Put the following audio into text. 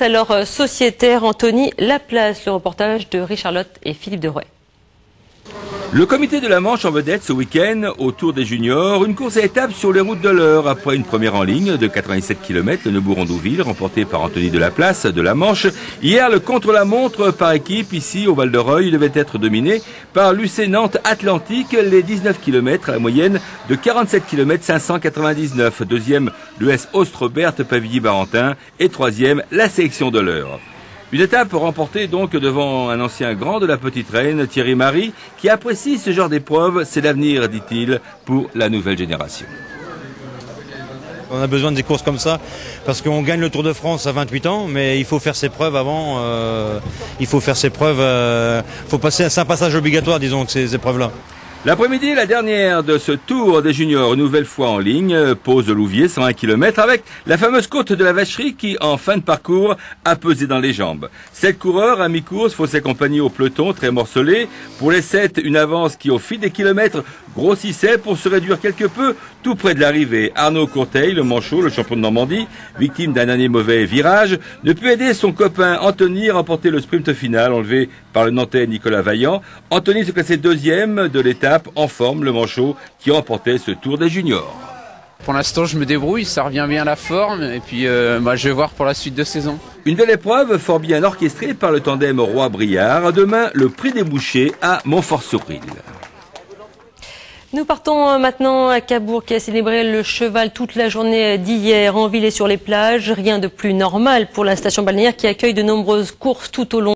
à leur sociétaire Anthony Laplace. Le reportage de Richard Lotte et Philippe Derouet. Le comité de la Manche en vedette ce week-end au Tour des Juniors, une course à étapes sur les routes de l'Eure. Après une première en ligne de 97 km de Neubourg-en-Douville, remportée par Anthony Laplace de la Manche. Hier, le contre-la-montre par équipe ici au Val-de-Reuil devait être dominé par l'UC-Nantes Atlantique, les 19 km à la moyenne de 47 km 599. Deuxième, l'US Austrebert Pavilly-Barentin et troisième, la sélection de l'Eure. Une étape remportée donc devant un ancien grand de la Petite Reine, Thierry Marie, qui apprécie ce genre d'épreuve. C'est l'avenir, dit-il, pour la nouvelle génération. On a besoin des courses comme ça, parce qu'on gagne le Tour de France à 28 ans, mais il faut faire ses preuves avant. Faut passer, c'est un passage obligatoire, disons, que ces épreuves-là. L'après-midi, la dernière de ce Tour des Juniors, une nouvelle fois en ligne, pause de Louviers, 101 km, avec la fameuse côte de la Vacherie qui, en fin de parcours, a pesé dans les jambes. 7 coureurs à mi-course faut s'accompagner au peloton très morcelé. Pour les 7, une avance qui, au fil des kilomètres, grossissait pour se réduire quelque peu tout près de l'arrivée. Arnaud Courteil, le manchot, le champion de Normandie, victime d'un dernier mauvais virage, ne put aider son copain Anthony à remporter le sprint final enlevé par le Nantais Nicolas Vaillant. Anthony se classait deuxième de l'étape, en forme, le manchot qui remportait ce Tour des Juniors. Pour l'instant, je me débrouille, ça revient bien à la forme, et puis je vais voir pour la suite de saison. Une belle épreuve, fort bien orchestrée par le tandem Roy-Briard. Demain, le prix des bouchers à Montfort-sur-Risle. Nous partons maintenant à Cabourg qui a célébré le cheval toute la journée d'hier en ville et sur les plages. Rien de plus normal pour la station balnéaire qui accueille de nombreuses courses tout au long